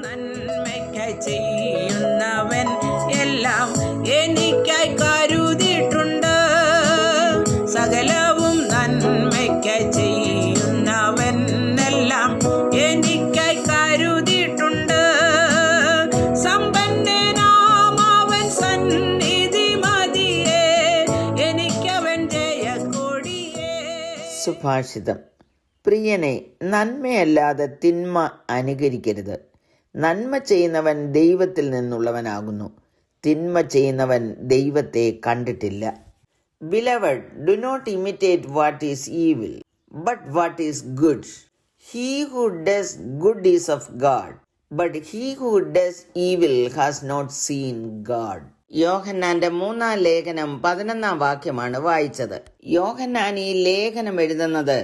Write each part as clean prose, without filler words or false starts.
നന്മയ്ക്കായി ചെയ്യുന്നവൻ എല്ലാം എനിക്കായി കരുതിയിട്ടുണ്ട്. സകലവും നന്മയ്ക്കായി ചെയ്യുന്നവൻ എല്ലാം എനിക്കായി കരുതിയിട്ടുണ്ട്. സമ്പന്നനാം അവൻ സന്നിധി മതിയേ, എനിക്കവൻ ജയക്കൊടിയേ. സുഭാഷിതം. പ്രിയനെ, നന്മയല്ലാതെ തിന്മ അനുകരിക്കരുത്. നന്മ ചെയ്യുന്നവൻ ദൈവത്തിൽ നിന്നുള്ളവനാകുന്നു, തിന്മ ചെയ്യുന്നവൻ ദൈവത്തെ കണ്ടിട്ടില്ല. Beloved, do not imitate what is evil, but what is good. He who does good is of God, but he who does evil has not seen God. യോഹന്നാന്റെ 3-ാം ലേഖനം 11-ാം വാക്യമാണ് വായിച്ചത്. യോഹന്നാൻ ഈ ലേഖനം എഴുതുന്നത്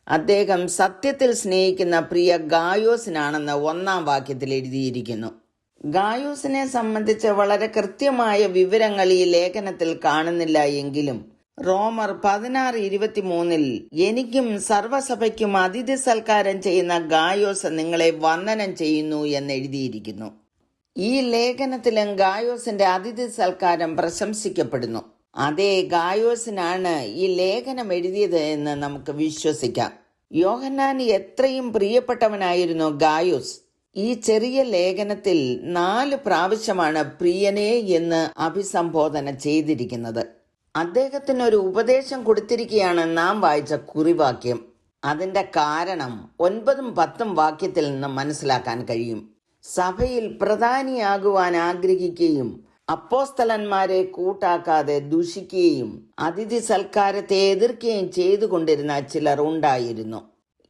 അദ്ദേഹം സത്യത്തിൽ സ്നേഹിക്കുന്ന പ്രിയ ഗായോസിനാണെന്ന് 1-ാം വാക്യത്തിൽ എഴുതിയിരിക്കുന്നു. ഗായോസിനെ സംബന്ധിച്ച് വളരെ കൃത്യമായ വിവരങ്ങൾ ഈ ലേഖനത്തിൽ കാണുന്നില്ല എങ്കിലും റോമർ 16:23 എനിക്കും സർവ്വസഭയ്ക്കും അതിഥി സൽക്കാരം ചെയ്യുന്ന ഗായോസ് നിങ്ങളെ വന്ദനം ചെയ്യുന്നു എന്ന് എഴുതിയിരിക്കുന്നു. ഈ ലേഖനത്തിലും ഗായോസിന്റെ അതിഥി സൽക്കാരം പ്രശംസിക്കപ്പെടുന്നു. അതേ ഗായോസിനാണ് ഈ ലേഖനം എഴുതിയത് എന്ന് നമുക്ക് വിശ്വസിക്കാം. യോഹന്നാന് എത്രയും പ്രിയപ്പെട്ടവനായിരുന്നു ഗായോസ്. ഈ ചെറിയ ലേഖനത്തിൽ 4 പ്രാവശ്യമാണ് പ്രിയനെ എന്ന് അഭിസംബോധന ചെയ്തിരിക്കുന്നത്. അദ്ദേഹത്തിനൊരു ഉപദേശം കൊടുത്തിരിക്കുകയാണ് നാം വായിച്ച കുറിവാക്യം. അതിന്റെ കാരണം 9-ഉം 10-ഉം വാക്യത്തിൽ നിന്ന് മനസ്സിലാക്കാൻ കഴിയും. സഭയിൽ പ്രധാനിയാകുവാൻ ആഗ്രഹിക്കുകയും അപ്പോസ്തലന്മാരെ കൂട്ടാക്കാതെ ദുഷിക്കുകയും അതിഥി സൽക്കാരത്തെ എതിർക്കുകയും ചെയ്തുകൊണ്ടിരുന്ന ചിലർ ഉണ്ടായിരുന്നു.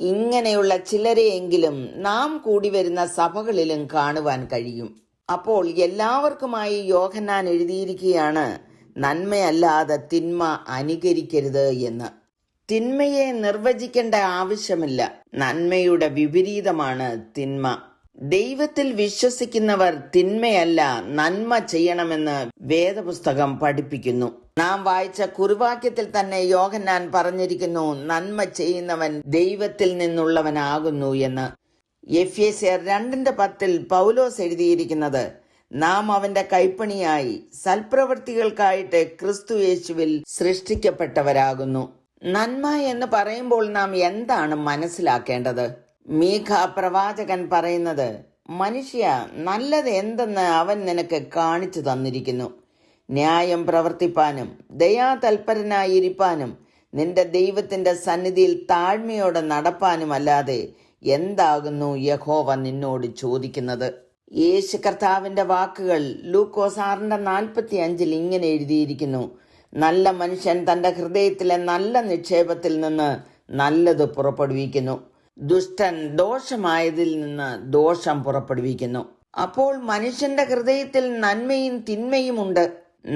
ഇങ്ങനെയുള്ള ചിലരെയെങ്കിലും നാം കൂടി വരുന്ന സഭകളിലും കാണുവാൻ കഴിയും. അപ്പോൾ എല്ലാവർക്കുമായി യോഹന്നാൻ എഴുതിയിരിക്കുകയാണ് നന്മയല്ലാതെ തിന്മ അനുകരിക്കരുത് എന്ന്. തിന്മയെ നിർവചിക്കേണ്ട ആവശ്യമില്ല. നന്മയുടെ വിപരീതമാണ് തിന്മ. ദൈവത്തിൽ വിശ്വസിക്കുന്നവർ തിന്മയല്ല നന്മ ചെയ്യണമെന്ന് വേദപുസ്തകം പഠിപ്പിക്കുന്നു. നാം വായിച്ച കുറിവാക്യത്തിൽ തന്നെ യോഹന്നാൻ പറഞ്ഞിരിക്കുന്നു നന്മ ചെയ്യുന്നവൻ ദൈവത്തിൽ നിന്നുള്ളവനാകുന്നു എന്ന്. എഫേസ്യർ 2:10 പൗലോസ് എഴുതിയിരിക്കുന്നത് നാം അവന്റെ കൈപ്പണിയായി സൽപ്രവൃത്തികൾക്കായിട്ട് ക്രിസ്തു യേശുവിൽ സൃഷ്ടിക്കപ്പെട്ടവരാകുന്നു. നന്മ എന്ന് പറയുമ്പോൾ നാം എന്താണ് മനസ്സിലാക്കേണ്ടത്? മീഖ പ്രവാചകൻ പറയുന്നത്, മനുഷ്യ, നല്ലത് എന്തെന്ന് അവൻ നിനക്ക് കാണിച്ചു തന്നിരിക്കുന്നു. ന്യായം പ്രവർത്തിപ്പാനും ദയാതൽപരനായിരിക്കാനും നിന്റെ ദൈവത്തിന്റെ സന്നിധിയിൽ താഴ്മയോടെ നടപ്പാനുമല്ലാതെ എന്താകുന്നു യഹോവ നിന്നോട് ചോദിക്കുന്നത്? യേശു കർത്താവിന്റെ വാക്കുകൾ ലൂക്കോസ് 6:45 ഇങ്ങനെ എഴുതിയിരിക്കുന്നു, നല്ല മനുഷ്യൻ തന്റെ ഹൃദയത്തിലെ നല്ല നിക്ഷേപത്തിൽ നിന്ന് നല്ലത് പുറപ്പെടുവിക്കുന്നു, ദുഷ്ടൻ ദോഷമായതിൽ നിന്ന് ദോഷം പുറപ്പെടുവിക്കുന്നു. അപ്പോൾ മനുഷ്യന്റെ ഹൃദയത്തിൽ നന്മയും തിന്മയും ഉണ്ട്.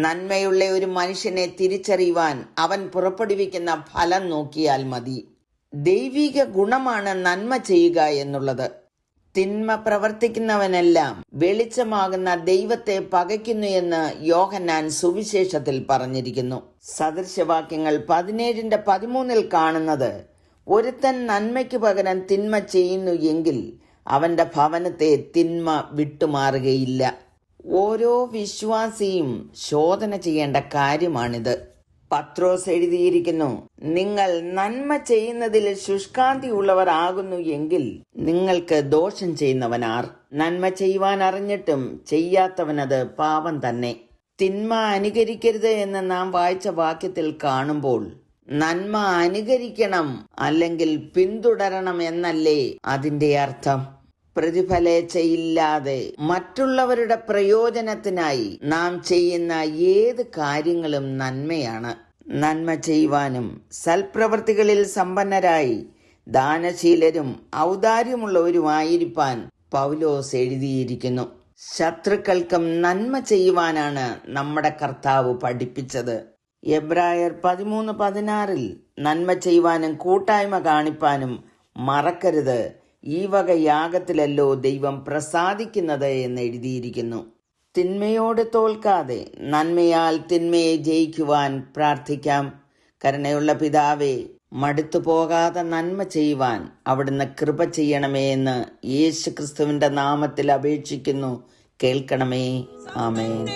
നന്മയുള്ള ഒരു മനുഷ്യനെ തിരിച്ചറിയുവാൻ അവൻ പുറപ്പെടുവിക്കുന്ന ഫലം നോക്കിയാൽ മതി. ദൈവിക ഗുണമാണ് നന്മ ചെയ്യുക എന്നുള്ളത്. തിന്മ പ്രവർത്തിക്കുന്നവനെല്ലാം വെളിച്ചമാകുന്ന ദൈവത്തെ പകയ്ക്കുന്നു എന്ന് യോഹന്നാൻ സുവിശേഷത്തിൽ പറഞ്ഞിരിക്കുന്നു. സദൃശവാക്യങ്ങൾ 17:13 കാണുന്നത്, ഒരുത്തൻ നന്മയ്ക്ക് പകരം തിന്മ ചെയ്യുന്നു എങ്കിൽ അവന്റെ ഭവനത്തെ തിന്മ വിട്ടുമാറുകയില്ല. ഓരോ വിശ്വാസിയും ശോധന ചെയ്യേണ്ട കാര്യമാണിത്. പത്രോസ് എഴുതിയിരിക്കുന്നു, നിങ്ങൾ നന്മ ചെയ്യുന്നതിൽ ശുഷ്കാന്തി ഉള്ളവർ ആകുന്നു എങ്കിൽ നിങ്ങൾക്ക് ദോഷം ചെയ്യുന്നവനാർ. നന്മ ചെയ്യുവാൻ അറിഞ്ഞിട്ടും ചെയ്യാത്തവനത് പാപം തന്നെ. തിന്മ അനുകരിക്കരുത് എന്ന് നാം വായിച്ച വാക്യത്തിൽ കാണുമ്പോൾ നന്മ അനുകരിക്കണം അല്ലെങ്കിൽ പിന്തുടരണം എന്നല്ലേ അതിന്റെ അർത്ഥം? പ്രതിഫലേച്ഛയില്ലാതെ മറ്റുള്ളവരുടെ പ്രയോജനത്തിനായി നാം ചെയ്യുന്ന ഏത് കാര്യങ്ങളും നന്മയാണ്. നന്മ ചെയ്യുവാനും സൽപ്രവൃത്തികളിൽ സമ്പന്നരായി ദാനശീലരും ഔദാര്യമുള്ളവരുമായിരിക്കാൻ പൗലോസ് എഴുതിയിരിക്കുന്നു. ശത്രുക്കൾക്കും നന്മ ചെയ്യുവാനാണ് നമ്മുടെ കർത്താവ് പഠിപ്പിച്ചത്. എബ്രായർ 13:16 നന്മ ചെയ്യുവാനും കൂട്ടായ്മ കാണിപ്പാനും മറക്കരുത്, ഈ വക യാഗത്തിലല്ലോ ദൈവം പ്രസാദിക്കുന്നത് എന്ന് എഴുതിയിരിക്കുന്നു. തിന്മയോട് തോൽക്കാതെ നന്മയാൽ തിന്മയെ ജയിക്കുവാൻ പ്രാർത്ഥിക്കാം. കരുണയുള്ള പിതാവേ, മടുത്തു പോകാതെ നന്മ ചെയ്യുവാൻ അവിടുന്ന് കൃപ ചെയ്യണമേ എന്ന് യേശു ക്രിസ്തുവിൻ്റെ നാമത്തിൽ അപേക്ഷിക്കുന്നു. കേൾക്കണമേ. ആമേൻ.